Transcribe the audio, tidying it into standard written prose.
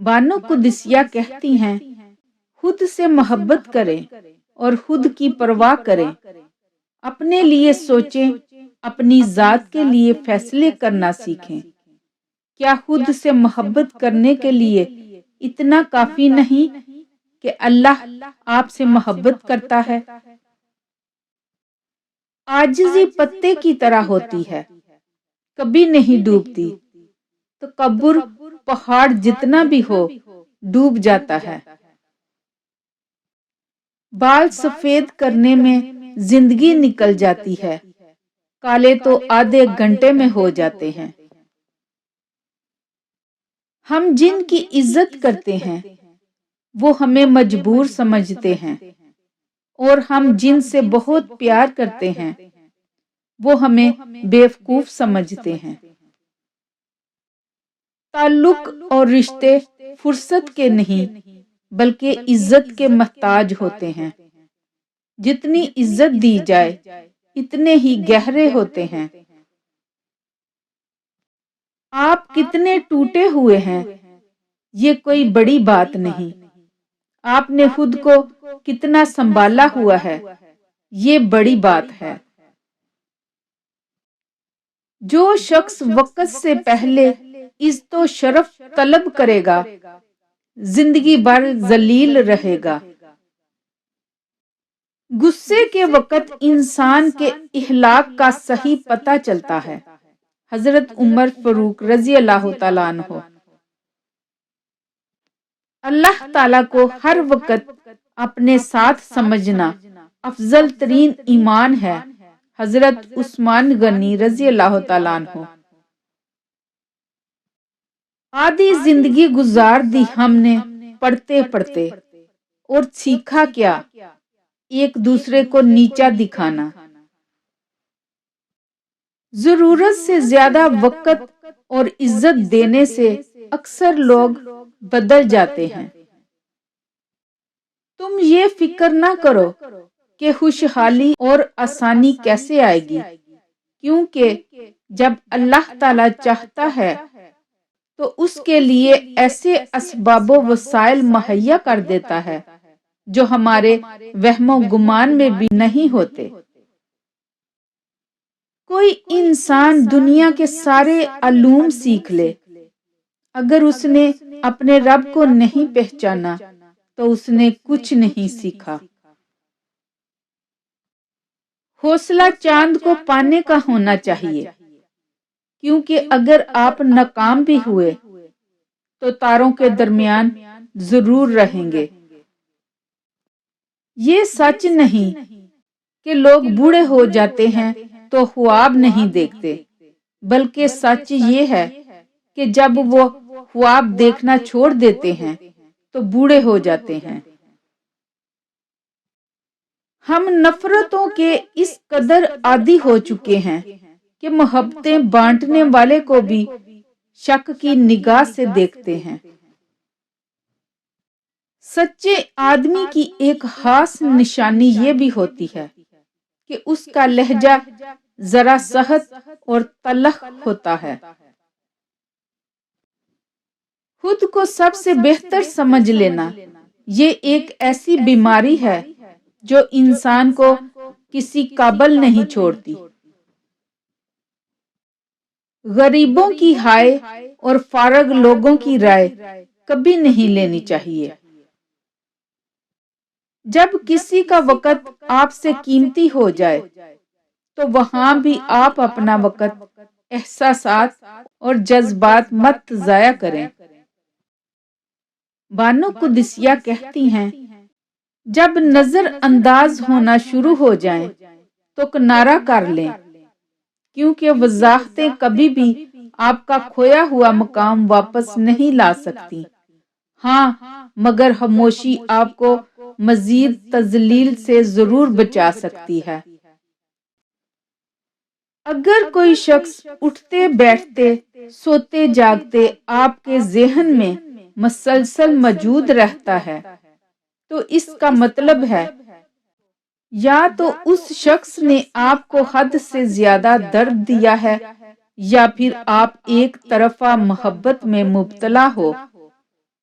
بانو قدسیہ کہتی ہیں، خود سے محبت کریں اور خود کی پرواہ کریں، اپنے لیے سوچیں، اپنی ذات کے لیے فیصلے کرنا سیکھیں۔ کیا خود سے محبت کرنے کے لیے اتنا کافی نہیں کہ اللہ آپ سے محبت کرتا ہے؟ عاجزی پتے کی طرح ہوتی ہے، کبھی نہیں ڈوبتی۔ تکبر پہاڑ جتنا بھی ہو ڈوب جاتا ہے۔ بال سفید کرنے میں زندگی نکل جاتی ہے، کالے تو آدھے گھنٹے میں ہو جاتے ہیں۔ ہم جن کی عزت کرتے ہیں وہ ہمیں مجبور سمجھتے ہیں، اور ہم جن سے بہت پیار کرتے ہیں وہ ہمیں بیوقوف سمجھتے ہیں۔ تعلق اور رشتے فرصت کے نہیں بلکہ عزت کے محتاج ہوتے ہیں۔ جتنی عزت دی جائے اتنے ہی گہرے ہوتے ہیں۔ آپ کتنے ٹوٹے ہوئے ہیں یہ کوئی بڑی بات نہیں، آپ نے خود کو کتنا سنبھالا ہوا ہے یہ بڑی بات ہے۔ جو شخص وقت سے پہلے عزت و شرف طلب کرے گا زندگی بھر ذلیل رہے گا۔ غصے کے وقت انسان کے اخلاق کا صحیح پتہ چلتا ہے۔ حضرت عمر فاروق رضی اللہ تعالیٰ عنہ۔ اللہ تعالیٰ کو ہر وقت اپنے ساتھ سمجھنا افضل ترین ایمان ہے۔ حضرت عثمان غنی رضی اللہ تعالیٰ عنہ۔ آدھی زندگی گزار دی ہم نے پڑھتے پڑھتے، اور سیکھا کیا؟ ایک دوسرے کو نیچا دکھانا۔ ضرورت سے زیادہ وقت اور عزت دینے سے اکثر لوگ بدل جاتے ہیں۔ تم یہ فکر نہ کرو کہ خوشحالی اور آسانی کیسے آئے گی، کیونکہ جب اللہ تعالیٰ چاہتا ہے تو اس کے لیے ایسے اسباب و وسائل مہیا کر دیتا ہے جو ہمارے وہم و گمان میں بھی نہیں ہوتے۔ کوئی انسان دنیا کے سارے علوم سیکھ لے، اگر اس نے اپنے رب کو نہیں پہچانا تو اس نے کچھ نہیں سیکھا۔ حوصلہ چاند کو پانے کا ہونا چاہیے، کیونکہ اگر آپ ناکام بھی ہوئے تو تاروں کے درمیان ضرور رہیں گے۔ یہ سچ نہیں کہ لوگ بوڑھے ہو جاتے ہیں تو خواب نہیں دیکھتے، بلکہ سچ یہ ہے کہ جب وہ خواب دیکھنا چھوڑ دیتے ہیں تو بوڑھے ہو جاتے ہیں۔ ہم نفرتوں کے اس قدر عادی ہو چکے ہیں کہ محبتیں بانٹنے والے کو بھی شک کی نگاہ سے دیکھتے ہیں۔ سچے آدمی کی ایک خاص نشانی یہ بھی ہوتی ہے کہ اس کا لہجہ ذرا سخت اور تلخ ہوتا ہے۔ خود کو سب سے بہتر سمجھ لینا یہ ایک ایسی بیماری ہے جو انسان کو کسی قابل نہیں چھوڑتی۔ غریبوں کی ہائے اور فارغ لوگوں کی رائے کبھی نہیں لینی چاہیے۔ جب کسی کا وقت آپ سے قیمتی ہو جائے تو وہاں بھی آپ اپنا وقت، احساسات اور جذبات مت ضائع کریں۔ بانو قدسیہ کہتی ہیں، جب نظر انداز ہونا شروع ہو جائیں تو کنارہ کر لیں، کیونکہ وضاحتیں کبھی بھی آپ کا کھویا ہوا مقام واپس نہیں لا سکتی۔ ہاں، مگر خاموشی آپ کو مزید تذلیل سے ضرور بچا سکتی ہے۔ اگر کوئی شخص اٹھتے بیٹھتے سوتے جاگتے آپ کے ذہن میں مسلسل موجود رہتا ہے تو اس کا مطلب ہے یا تو اس شخص نے آپ کو حد سے زیادہ درد دیا ہے یا پھر آپ ایک طرفہ محبت میں مبتلا ہو۔